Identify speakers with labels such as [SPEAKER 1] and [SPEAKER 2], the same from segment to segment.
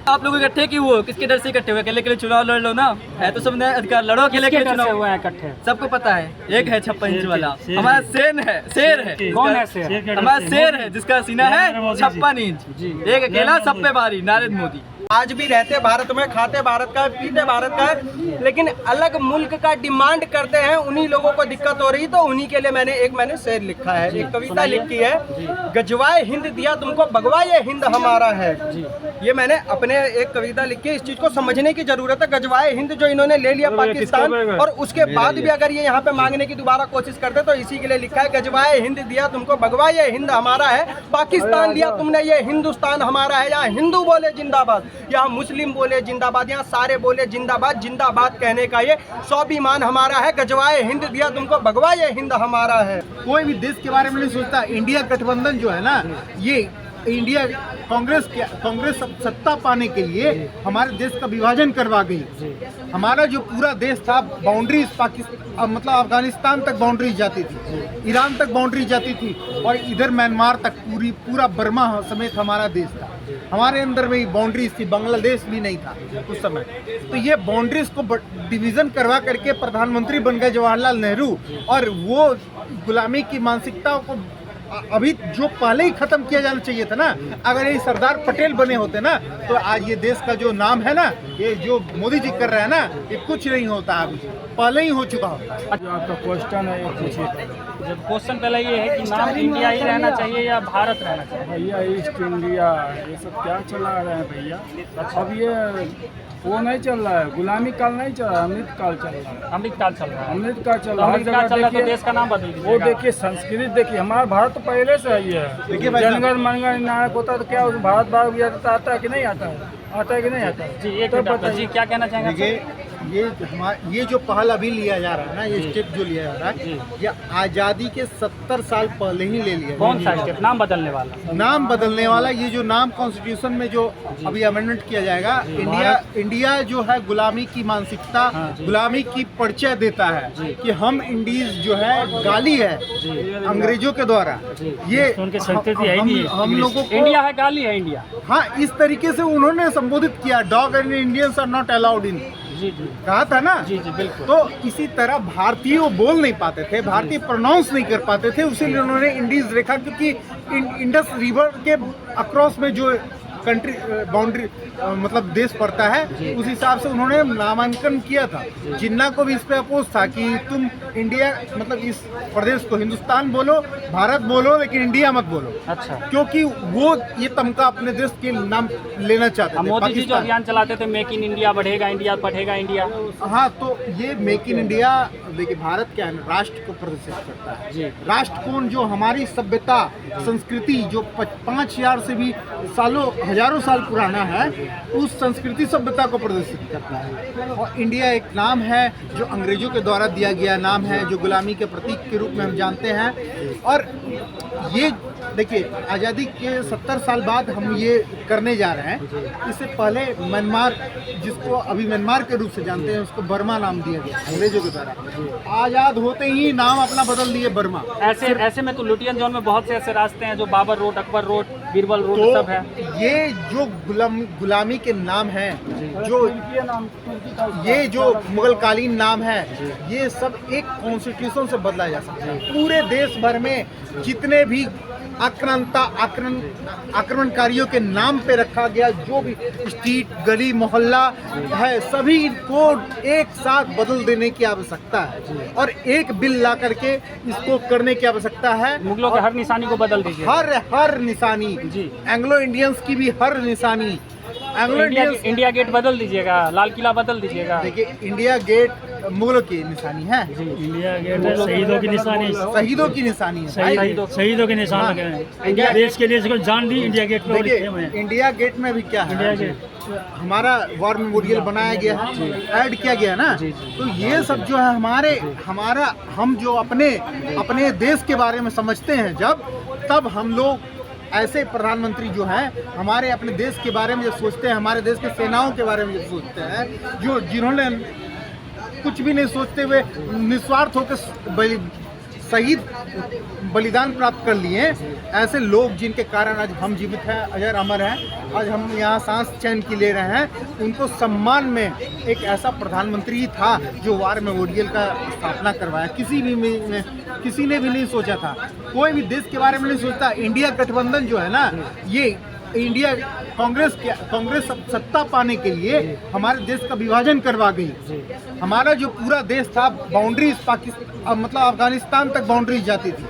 [SPEAKER 1] आप लोग इकट्ठे क्यों हो? किसके डर से इकट्ठे हुए? अकेले के लिए चुनाव लड़ लो ना, है तो सब अधिकार, लड़ो अकेले के लिए चुनाव हुआ है इकट्ठे। सबको पता है, एक है 56 इंच वाला, हमारा शेर है। कौन है शेर? हमारा शेर है जिसका सीना है 56 इंच, एक अकेला सब पे भारी, नरेंद्र मोदी।
[SPEAKER 2] आज भी रहते भारत में, खाते भारत का, पीते भारत का, लेकिन अलग मुल्क का डिमांड करते हैं। उन्हीं लोगों को दिक्कत हो रही, तो उन्हीं के लिए मैंने शेर लिखा है, एक कविता लिखी है, गजवाए हिंद दिया तुमको भगवाए हिंद हमारा है। ये मैंने अपने एक कविता लिखी है। इस चीज को समझने की जरूरत है। गजवाए हिंद जो इन्होंने ले लिया पाकिस्तान, और उसके बाद भी अगर ये यहाँ पे मांगने की दोबारा कोशिश करते तो इसी के लिए लिखा है, गजवाए हिंद दिया तुमको भगवाए हिंद हमारा है। पाकिस्तान लिया तुमने, ये हिंदुस्तान हमारा है। यहाँ हिंदू बोले जिंदाबाद, यहाँ मुस्लिम बोले जिंदाबाद, यहाँ सारे बोले जिंदाबाद। जिंदाबाद कहने का ये स्वाभिमान हमारा है। गजवाए हिंद दिया तुमको भगवाए हिंद हमारा है।
[SPEAKER 3] कोई भी देश के बारे में नहीं सोचता। इंडिया गठबंधन जो है ना, ये इंडिया कांग्रेस सत्ता पाने के लिए हमारे देश का विभाजन करवा गई। हमारा जो पूरा देश था, बाउंड्रीज पाकिस्तान मतलब अफगानिस्तान तक बाउंड्रीज जाती थी, ईरान तक बाउंड्रीज जाती थी, और इधर म्यांमार तक पूरा बर्मा समेत हमारा देश था। हमारे अंदर में ही बाउंड्रीज थी, बांग्लादेश भी नहीं था उस समय। तो ये बाउंड्रीज को डिवीजन करवा करके प्रधानमंत्री बन गए जवाहरलाल नेहरू, और वो गुलामी की मानसिकता को अभी जो पहले ही खत्म किया जाना चाहिए था ना। अगर ये सरदार पटेल बने होते ना, तो आज ये देश का जो नाम है ना, ये जो मोदी जी कर रहे हैं ना, ये कुछ नहीं होता, अभी पहले ही हो चुका होता।
[SPEAKER 4] आपका क्वेश्चन है, ये पूछिए।
[SPEAKER 1] जब क्वेश्चन पहले ये है कि नाम इंडिया ही रहना चाहिए या भारत रहना चाहिए?
[SPEAKER 4] भैया ईस्ट इंडिया ये सब क्या चला रहे हैं भैया? अब ये वो नहीं चल रहा है, गुलामी काल नहीं चल रहा है, अमृत काल चल रहा है।
[SPEAKER 1] अमृत काल चल रहा है।
[SPEAKER 4] अमृत काल चल रहा है,
[SPEAKER 1] अमृत काल चल रहा है तो देश का नाम बदल दीजिए।
[SPEAKER 4] वो देखिए संस्कृति देखिए, हमारा भारत तो पहले से ही है। जनगण मनगण नायक होता तो क्या भारत भाग भी आता है कि नहीं आता है? आता है कि नहीं आता है?
[SPEAKER 1] जी एक मिनट जी, क्या कहना चाहेंगे?
[SPEAKER 3] देखिए ये जो पहल अभी लिया जा रहा है ना, ये स्टेप जो लिया जा रहा है, ये आज़ादी के 70 साल पहले ही ले लिया।
[SPEAKER 1] कौन सा स्टेप? नाम बदलने वाला?
[SPEAKER 3] नाम बदलने वाला। ये जो नाम कॉन्स्टिट्यूशन में जो अभी अमेंडमेंट किया जाएगा, इंडिया जो है गुलामी की मानसिकता, गुलामी की परिचय देता है कि हम इंडीज जो है गाली है अंग्रेजों के द्वारा। ये हम लोगों को
[SPEAKER 1] इंडिया है, गाली है इंडिया।
[SPEAKER 3] हाँ, इस तरीके से उन्होंने संबोधित किया, dog and Indians are not allowed in, कहा था ना।
[SPEAKER 1] जी बिल्कुल।
[SPEAKER 3] तो इसी तरह भारतीय वो बोल नहीं पाते थे, भारतीय प्रोनाउंस नहीं कर पाते थे, इसीलिए उन्होंने इंडीज रेखा, क्योंकि इंडस रिवर के अक्रॉस में जो कंट्री बाउंड्री मतलब देश पड़ता है, उस हिसाब से उन्होंने नामांकन किया था। जिन्ना को भी इस पे अपोज था कि तुम इंडिया मतलब इस प्रदेश को हिंदुस्तान बोलो, भारत बोलो, लेकिन इंडिया मत बोलो।
[SPEAKER 1] अच्छा।
[SPEAKER 3] क्योंकि वो ये तमका अपने देश के नाम लेना चाहते थे।
[SPEAKER 1] मोदी जी जो अभियान चलाते थे, मेक इन इंडिया बढ़ेगा, इंडिया बढ़ेगा इंडिया।
[SPEAKER 3] हाँ, तो ये मेक इन इंडिया देखिए, भारत क्या है, राष्ट्र को प्रदर्शित करता है जी। राष्ट्र कौन? जो हमारी सभ्यता संस्कृति जो 5000 से भी सालों हजारों साल पुराना है, उस संस्कृति सभ्यता को प्रदर्शित करता है। और इंडिया एक नाम है जो अंग्रेजों के द्वारा दिया गया नाम है, जो गुलामी के प्रतीक के रूप में हम जानते हैं। और ये देखिए, आज़ादी के 70 साल बाद हम ये करने जा रहे हैं। इससे पहले म्यांमार, जिसको अभी म्यांमार के रूप से जानते हैं, उसको बर्मा नाम दिया गया अंग्रेजों के द्वारा। आज़ाद होते ही नाम अपना बदल दिए बर्मा।
[SPEAKER 1] ऐसे में तो लुटियन जोन में बहुत से ऐसे रास्ते हैं, जो Babur road, Akbar road, Birbal road
[SPEAKER 3] तो
[SPEAKER 1] सब है।
[SPEAKER 3] ये जो गुलामी के नाम है, जो ये जो मुगलकालीन नाम है, ये सब एक कॉन्स्टिट्यूशन से बदला जा सकता है। पूरे देश भर में जितने भी आक्रमणकारियों के नाम पे रखा गया जो भी स्ट्रीट, गली, मोहल्ला है, सभी को एक साथ बदल देने की आवश्यकता है, और एक बिल ला करके इसको करने की आवश्यकता है।
[SPEAKER 1] मुगलों के हर निशानी को बदल दीजिए।
[SPEAKER 3] हर निशानी जी, एंग्लो इंडियंस की भी हर निशानी।
[SPEAKER 1] इंडिया गेट बदल दीजिएगा, लाल किला बदल दीजिएगा।
[SPEAKER 3] देखिए, इंडिया गेट मुगलों की निशानी है जी।
[SPEAKER 4] इंडिया गेट शहीदों की निशानी,
[SPEAKER 3] शहीदों की निशानी है,
[SPEAKER 4] शहीदों के निशान लगे हैं। देश के लिए इसको जान दी। इंडिया गेट पे
[SPEAKER 3] इंडिया गेट में भी क्या है, हमारा वॉर मेमोरियल बनाया गया है, ऐड किया गया ना। तो ये सब जो है हम जो अपने देश के बारे में समझते हैं, तब हम लोग ऐसे प्रधानमंत्री जो हैं हमारे अपने देश के बारे में जब सोचते हैं, हमारे देश के सेनाओं के बारे में जब सोचते हैं, जिन्होंने कुछ भी नहीं सोचते हुए निस्वार्थ होकर शहीद बलिदान प्राप्त कर लिए हैं, ऐसे लोग जिनके कारण आज हम जीवित हैं, अजर अमर हैं, आज हम यहाँ सांस चैन की ले रहे हैं, उनको सम्मान में एक ऐसा प्रधानमंत्री ही था जो वार मेमोरियल का स्थापना करवाया। किसी ने भी नहीं सोचा था, कोई भी देश के बारे में नहीं सोचता। इंडिया गठबंधन जो है ना, ये इंडिया कांग्रेस सत्ता पाने के लिए हमारे देश का विभाजन करवा गई। हमारा जो पूरा देश था, बाउंड्रीज पाकिस्तान मतलब अफगानिस्तान तक बाउंड्रीज जाती थी,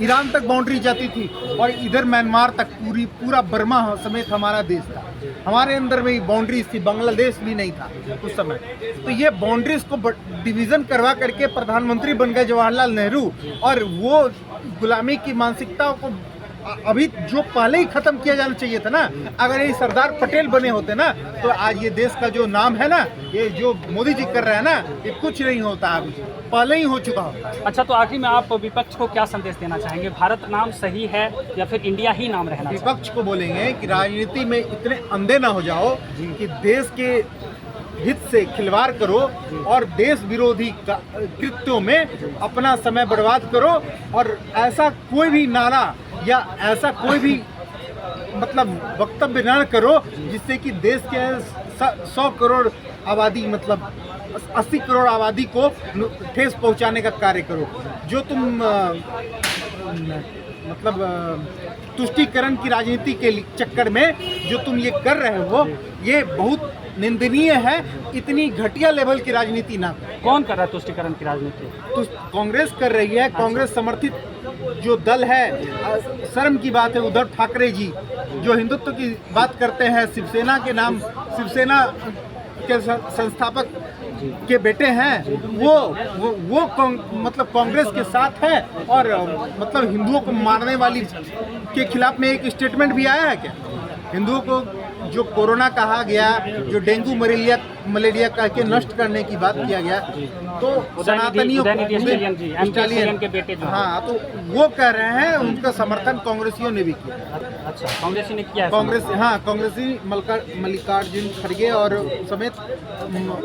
[SPEAKER 3] ईरान तक बाउंड्रीज जाती थी, और इधर म्यांमार तक पूरा बर्मा समेत हमारा देश था। हमारे अंदर में बाउंड्रीज थी, बांग्लादेश भी नहीं था उस समय। तो ये बाउंड्रीज को डिवीज़न करवा करके प्रधानमंत्री बन गए जवाहरलाल नेहरू, और वो गुलामी की मानसिकता को अभी जो पहले ही खत्म किया जाना चाहिए था ना। अगर ये सरदार पटेल बने होते ना, तो आज ये देश का जो नाम है ना, ये जो मोदी जी कर रहे हैं ना, ये कुछ नहीं होता, अभी पहले ही हो चुका होता।
[SPEAKER 5] अच्छा, तो आखिर में आप विपक्ष को क्या संदेश देना चाहेंगे? भारत नाम सही है या फिर इंडिया ही नाम रहना चाहिए?
[SPEAKER 3] विपक्ष को बोलेंगे कि राजनीति में इतने अंधे ना हो जाओ कि देश के हित से खिलवाड़ करो और देश विरोधी कृत्यों में अपना समय बर्बाद करो, और ऐसा कोई भी नारा या ऐसा कोई भी मतलब वक्तव्य न करो जिससे कि देश के 100 करोड़ आबादी मतलब 80 करोड़ आबादी को ठेस पहुंचाने का कार्य करो। जो तुम मतलब तुष्टीकरण की राजनीति के चक्कर में जो तुम ये कर रहे हो, ये बहुत निंदनीय है। इतनी घटिया लेवल की राजनीति ना करो।
[SPEAKER 5] कौन कर रहा है तुष्टीकरण की राजनीति?
[SPEAKER 3] तो कांग्रेस कर रही है। कांग्रेस समर्थित जो दल है, शर्म की बात है, उद्धव ठाकरे जी जो हिंदुत्व की बात करते हैं, शिवसेना के नाम, शिवसेना के संस्थापक के बेटे हैं, वो मतलब कांग्रेस के साथ है, और मतलब हिंदुओं को मारने वाली के खिलाफ में एक स्टेटमेंट भी आया है क्या? हिंदुओं को जो कोरोना कहा गया, जो डेंगू मलेरिया कह के नष्ट करने की बात किया गया, तो सनातनियों
[SPEAKER 5] के बेटे जो,
[SPEAKER 3] हाँ, तो वो कह रहे हैं, उनका समर्थन कांग्रेसियों ने भी किया।
[SPEAKER 5] अच्छा, कांग्रेसी ने किया?
[SPEAKER 3] कांग्रेसी मल्लिकार्जुन खड़गे और समेत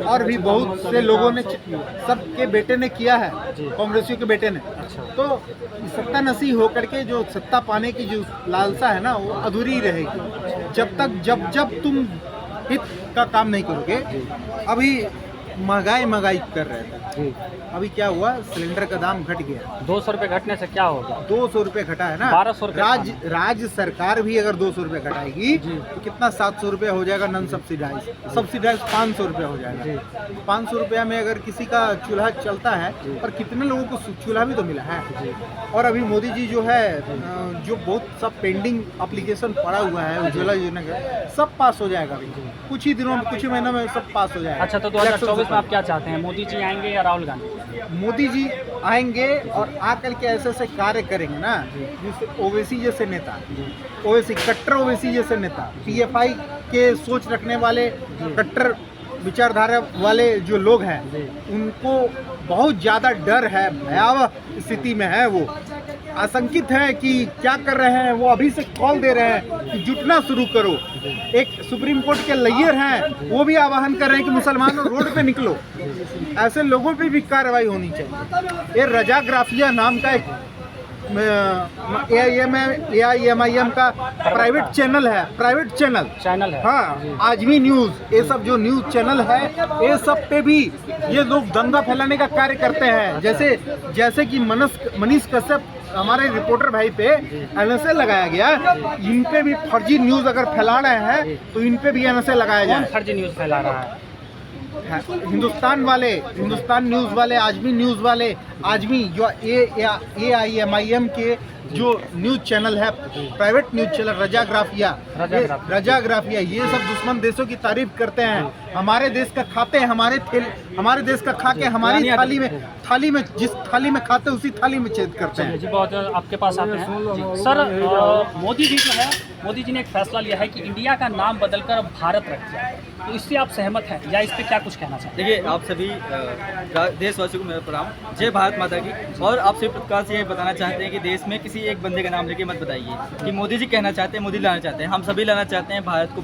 [SPEAKER 3] और भी बहुत से लोगों ने, सबके बेटे ने किया है, कांग्रेसियों के बेटे ने। तो सत्ता नसीब होकर के जो सत्ता पाने की जो लालसा है ना, वो अधूरी रहेगी जब तुम हित का काम नहीं करोगे। अभी महंगाई कर रहे थे, अभी क्या हुआ, सिलेंडर का दाम घट गया।
[SPEAKER 5] 200 रुपये घटने से क्या होगा? 200
[SPEAKER 3] रुपये घटा है ना,
[SPEAKER 5] 1200 रुपये।
[SPEAKER 3] राज्य सरकार भी अगर 200 रुपये घटाएगी तो कितना 700 रुपये हो जाएगा नॉन सब्सिडाइज। 500 रुपये हो जाएगा। 500 रुपया में अगर किसी का चूल्हा चलता है, और कितने लोगों को चूल्हा भी तो मिला है। और अभी मोदी जी जो है, जो बहुत सब पेंडिंग एप्लीकेशन पड़ा हुआ है उज्ज्वला योजना का, सब पास हो जाएगा कुछ ही दिनों में, कुछ ही महीनों में सब पास हो जाएगा।
[SPEAKER 5] अच्छा, तो 2024 में आप क्या चाहते हैं? मोदी जी आएंगे या राहुल गांधी?
[SPEAKER 3] मोदी जी आएंगे और आकर के ऐसे कार्य करेंगे ना, जिससे ओवैसी जैसे नेता, कट्टर ओवैसी जैसे नेता, PFI के सोच रखने वाले, कट्टर विचारधारा वाले जो लोग हैं, उनको बहुत ज़्यादा डर है, भयावह स्थिति में है, वो आशंकित है कि क्या कर रहे हैं। वो अभी से कॉल दे रहे हैं कि जुटना शुरू करो। एक सुप्रीम कोर्ट के लॉयर हैं, वो भी आह्वान कर रहे हैं कि मुसलमानों रोड पे निकलो। ऐसे लोगों पे भी कार्रवाई होनी चाहिए। ये रजा ग्राफिया नाम का एक AIMIM का प्राइवेट चैनल है। हाँ, आजमी न्यूज़, ये सब जो न्यूज़ चैनल है, ये सब पे भी ये लोग दंगा फैलाने का कार्य करते हैं। जैसे कि मनीष कश्यप हमारे रिपोर्टर भाई पे NSA लगाया गया, इन पे भी फर्जी न्यूज़ अगर फैला रहे हैं तो इन पे भी NSA लगाया जाए।
[SPEAKER 5] फर्जी न्यूज़ फैला रहा है?
[SPEAKER 3] हिंदुस्तान न्यूज़ वाले, आजमी न्यूज़ वाले, आजमी जो AIMIM के जो न्यूज़ चैनल है, प्राइवेट न्यूज़ चैनल रजा ग्राफिया, ये सब दुश्मन देशों की तारीफ करते हैं। हमारे देश का खाते हैं, हमारे देश का खा के हमारी थाली में जिस थाली में खाते उसी थाली में छेद करते हैं।
[SPEAKER 5] जी, बहुत आपके पास आते हैं सर। मोदी जी जो है, मोदी जी ने एक फैसला लिया है कि इंडिया का नाम बदलकर अब भारत रख दिया है, तो इससे आप सहमत हैं या इस पर क्या कुछ कहना चाहते हैं?
[SPEAKER 1] देखिए, आप सभी देशवासियों को मेरा प्रणाम, जय भारत माता की। और आप सभी प्रकार से ये बताना चाहते हैं कि देश में किसी एक बंदे का नाम लेके मत बताइए कि मोदी जी कहना चाहते हैं, मोदी लाना चाहते हैं। हम सभी लाना चाहते हैं भारत को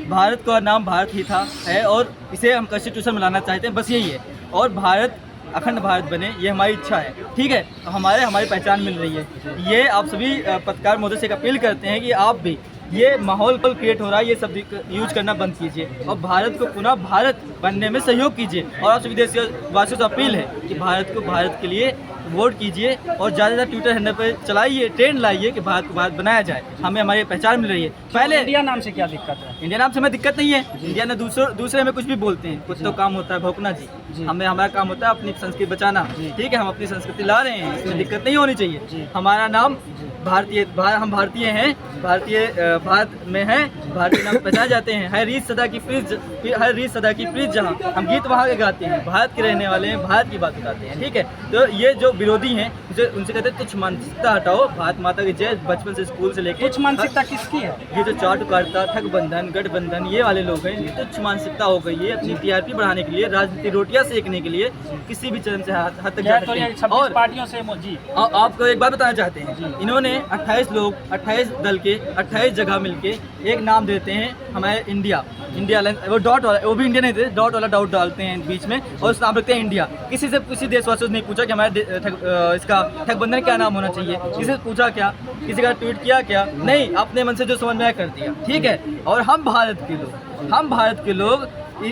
[SPEAKER 1] भारत का नाम भारत ही था, है, और इसे हम कॉन्स्टिट्यूशन में लाना चाहते हैं, बस यही है। और भारत अखंड भारत बने, ये हमारी इच्छा है। ठीक है, हमारी पहचान मिल रही है। ये आप सभी पत्रकार महोदय से एक अपील करते हैं कि आप भी ये माहौल क्रिएट हो रहा है, ये सब यूज करना बंद कीजिए और भारत को पुनः भारत बनने में सहयोग कीजिए। और आप सभी देशवासियों से अपील है कि भारत के लिए वोट कीजिए और ज़्यादा से ज़्यादा ट्विटर हैंडल पर चलाइए, ट्रेंड लाइए कि भारत को भारत बनाया जाए। हमें हमारी पहचान मिल रही है। पहले
[SPEAKER 5] इंडिया नाम से क्या दिक्कत है?
[SPEAKER 1] इंडिया नाम से हमें दिक्कत नहीं है। इंडिया ने दूसरे में कुछ भी बोलते हैं, कुछ तो काम होता है भौंकना जी। हमारा काम होता है अपनी संस्कृति बचाना। ठीक है, हम अपनी संस्कृति ला रहे हैं, इसमें दिक्कत नहीं होनी चाहिए। हमारा नाम हम भारतीय हैं, भारत में हैं, भारतीय नाम पहचाने जाते हैं। हर रीत सदा की प्रीत जहाँ हम गीत वहाँ के गाते हैं, भारत के रहने वाले हैं, भारत की बात बताते हैं। ठीक है, तो ये जो विरोधी हैं उनसे कहते हैं तुच्छ मानसिकता हटाओ, भारत माता की जय। बचपन से स्कूल से लेकर
[SPEAKER 5] तुच्छ मानसिकता किसकी है?
[SPEAKER 1] ये जो चाटुकारिता, ठगबंधन, गठबंधन, ये वाले लोग हैं, ये तुच्छ मानसिकता हो गई है। अपनी टीआरपी बढ़ाने के लिए, राजनीति रोटियां सेकने के लिए किसी भी चरण से हद तक जा सकते हैं।
[SPEAKER 5] 26 पार्टियों से जी
[SPEAKER 1] आपको एक बात बताना चाहते हैं, इन्होंने 28 लोग 28 दल के 28 जगह मिलके एक नाम देते हैं हमारे इंडिया वो डॉट वाला, वो भी इंडिया नहीं देते, डॉट वाला डॉट डालते हैं बीच में और उस नाम रखते हैं इंडिया। किसी देशवासी ने नहीं पूछा कि हमारे इसका ठगबंधन क्या नाम होना चाहिए, किसी से पूछा क्या, किसी का ट्वीट किया क्या? नहीं, अपने मन से जो समझ में आया कर दिया। ठीक है, और हम भारत के लोग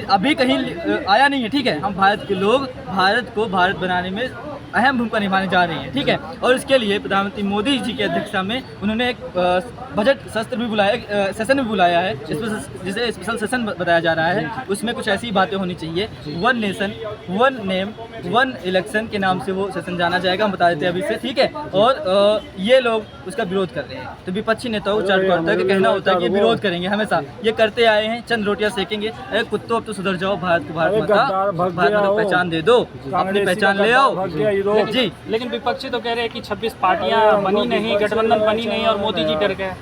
[SPEAKER 1] अभी कहीं आया नहीं है। ठीक है, हम भारत के लोग भारत को भारत बनाने में अहम भूमिका निभाने जा रही है। ठीक है, और इसके लिए प्रधानमंत्री मोदी जी की अध्यक्षता में उन्होंने एक बजट सत्र भी बुलाया, सेशन भी बुलाया है, जिसे स्पेशल सेशन बताया जा रहा है। उसमें कुछ ऐसी बातें होनी चाहिए, 1 नेशन 1 नेम 1 इलेक्शन के नाम से वो सेशन जाना जाएगा, हम बता देते हैं अभी से। ठीक है, और ये लोग उसका विरोध कर रहे हैं, तो विपक्षी नेताओं का कहना होता है कि विरोध करेंगे, हमेशा ये करते आए हैं, चंद रोटियां सेकेंगे। अरे कुत्तों, अब तो सुधर जाओ, भारत को भारत माता पहचान दे दो, अपनी पहचान ले आओ जी।
[SPEAKER 5] लेकिन विपक्षी तो कह रहे हैं कि 26 पार्टियां बनी नहीं, गठबंधन बनी नहीं और मोदी जी डर गए।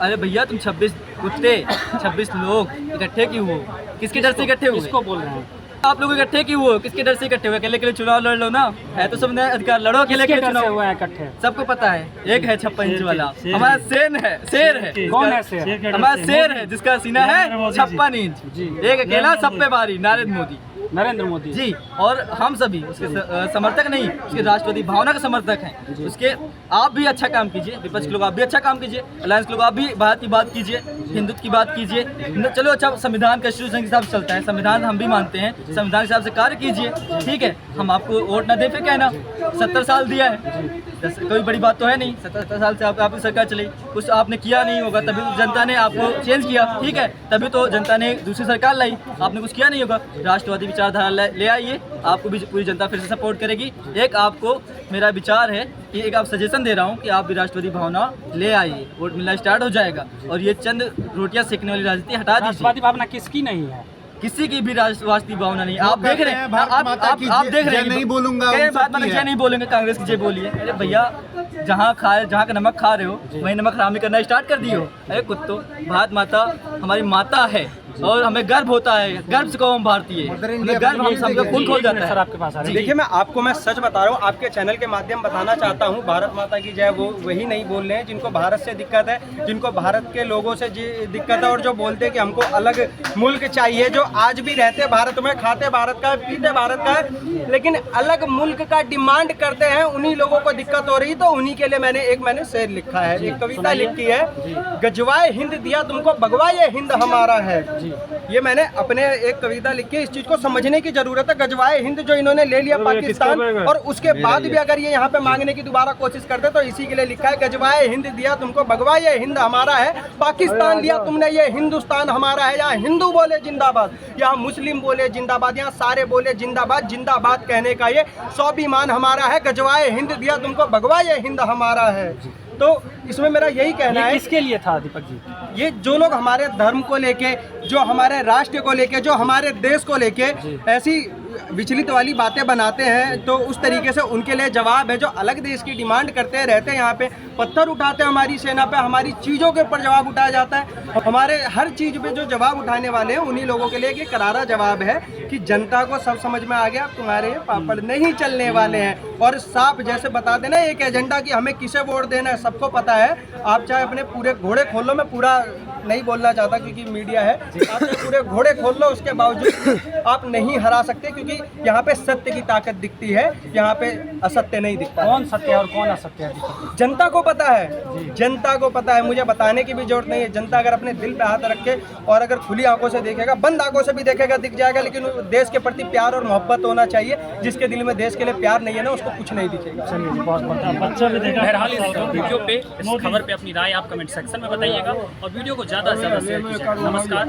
[SPEAKER 1] अरे भैया, तुम 26 कुत्ते 26 लोग इकट्ठे क्यों हो? किसके डर से इकट्ठे हुए?
[SPEAKER 5] किसको बोल रहे हैं
[SPEAKER 1] आप लोग इकट्ठे क्यों हो? किसके डर से इकट्ठे हुए? अकेले के लिए चुनाव लड़ लो ना, है तो सबने अधिकार, लड़ो अकेले के लिए चुनाव
[SPEAKER 5] हुआ है इकट्ठे।
[SPEAKER 1] सबको पता है, एक है 56 इंच वाला, हमारा शेर है।
[SPEAKER 5] कौन है शेर?
[SPEAKER 1] हमारा शेर है जिसका सीना है 56 इंच। एक अकेला सब पे भारी, नरेंद्र मोदी जी। और हम सभी उसके समर्थक नहीं, उसके राष्ट्रवादी भावना के समर्थक हैं। उसके आप भी अच्छा काम कीजिए, विपक्ष के लोग आप भी अच्छा काम कीजिए, अलायंस के लोग आप भी भारत की बात कीजिए, हिंदुत्व की बात कीजिए। चलो अच्छा, संविधान कॉन्स्टिट्यूशन के हिसाब से चलता है, संविधान हम भी मानते हैं, संविधान के हिसाब से कार्य कीजिए। ठीक है, हम आपको वोट ना दे फिर कहना 70 साल दिया है, कोई बड़ी बात तो है नहीं। 70 साल से आपकी सरकार चली, कुछ आपने किया नहीं होगा, तभी तो जनता ने आपको चेंज किया। ठीक है, तभी तो जनता ने दूसरी सरकार लाई, आपने कुछ किया नहीं होगा। राष्ट्रवादी विचारधारा ले आइए, आपको भी पूरी जनता फिर से सपोर्ट करेगी। एक आपको मेरा विचार है कि एक आप सजेशन दे रहा हूँ कि आप भी राष्ट्रवादी भावना ले आइए, वोट मिलना स्टार्ट हो जाएगा और ये चंद रोटियां सेकने वाली राजनीति हटा दीजिए।
[SPEAKER 5] राष्ट्रवादी भावना किसकी नहीं है?
[SPEAKER 1] किसी की भी राष्ट्रवादी भावना नहीं। आप देख रहे हैं, आप देख रहे हैं,
[SPEAKER 3] नहीं बोलूंगा,
[SPEAKER 1] जय नहीं बोलेंगे, कांग्रेस की जय बोलिए। अरे भैया, जहाँ का नमक खा रहे हो वही नमक हरामी करना स्टार्ट कर दिए हो। अरे कुत्तों, भारत माता हमारी माता है और हमें गर्व होता है, गर्व से कहो हम भारतीय, गर्व हम सबका खून खोल जाता है।
[SPEAKER 5] सर आपके पास
[SPEAKER 2] देखिए, मैं सच बता रहा हूँ, आपके चैनल के माध्यम बताना चाहता हूँ, भारत माता की जय वो वही नहीं बोल रहे हैं जिनको भारत से दिक्कत है, जिनको भारत के लोगों से दिक्कत है और जो बोलते हैं कि हमको अलग मुल्क चाहिए, जो आज भी रहते भारत में, खाते भारत का, पीते भारत का, लेकिन अलग मुल्क का डिमांड करते हैं, उन्हीं लोगों को दिक्कत हो रही। तो उन्हीं के लिए मैंने शेर लिखा है, एक कविता लिखी है, गजवाए हिंद दिया तुमको, भगवाए हिंद हमारा है। ये मैंने अपने एक कविता लिखी है, इस चीज को समझने की जरूरत है। गजवाए हिंद जो इन्होंने ले लिया पाकिस्तान, और उसके बाद भी अगर ये यहाँ पे मांगने की दोबारा कोशिश करते तो इसी के लिए लिखा है, गजवाए हिंद दिया तुमको, भगवाए हिंद हमारा है। पाकिस्तान लिया तुमने, ये हिंदुस्तान हमारा है। यहाँ हिंदू बोले जिंदाबाद, यहाँ मुस्लिम बोले जिंदाबाद, यहाँ सारे बोले जिंदाबाद। जिंदाबाद कहने का ये स्वाभिमान हमारा है। गजवाए हिंद दिया तुमको, भगवाए हिंद हमारा है। तो इसमें मेरा यही कहना है,
[SPEAKER 5] किसके लिए था दीपक जी?
[SPEAKER 2] ये जो लोग हमारे धर्म को लेके, जो हमारे राष्ट्र को लेके, जो हमारे देश को लेके ऐसी विचलित वाली बातें बनाते हैं, तो उस तरीके से उनके लिए जवाब है। जो अलग देश की डिमांड करते रहते हैं, यहाँ पे पत्थर उठाते हैं हमारी सेना पे, हमारी चीज़ों के ऊपर जवाब उठाया जाता है। हमारे हर चीज़ पे जो जवाब उठाने वाले हैं, उन्हीं लोगों के लिए एक करारा जवाब है कि जनता को सब समझ में आ गया, तुम्हारे पापड़ नहीं चलने वाले हैं। और साफ जैसे बता देना एक एजेंडा कि हमें किसे वोट देना है, सबको पता है। आप चाहे अपने पूरे घोड़े खोलो में पूरा नहीं बोलना चाहता क्योंकि मीडिया है। आप चाहे पूरे घोड़े खोल लो, उसके बावजूद आप नहीं हरा सकते, क्योंकि यहाँ पे सत्य की ताकत दिखती है, यहाँ पे असत्य नहीं दिखता।
[SPEAKER 5] कौन सत्य है और कौन असत्य है?
[SPEAKER 2] जनता को पता है, जनता को पता है, मुझे बताने की भी जरूरत नहीं है। जनता अगर अपने दिल पे हाथ रखे और अगर खुली आंखों से देखेगा, बंद आंखों से भी देखेगा, दिख जाएगा। लेकिन देश के प्रति प्यार और मोहब्बत होना चाहिए। जिसके दिल में देश के लिए प्यार नहीं है ना, उसको कुछ नहीं दिखेगा।
[SPEAKER 5] बहरहाल इस वीडियो पे, इस खबर पे अपनी राय आप कमेंट सेक्शन में बताइएगा और वीडियो को ज़्यादा से ज़्यादा शेयर कीजिए। नमस्कार।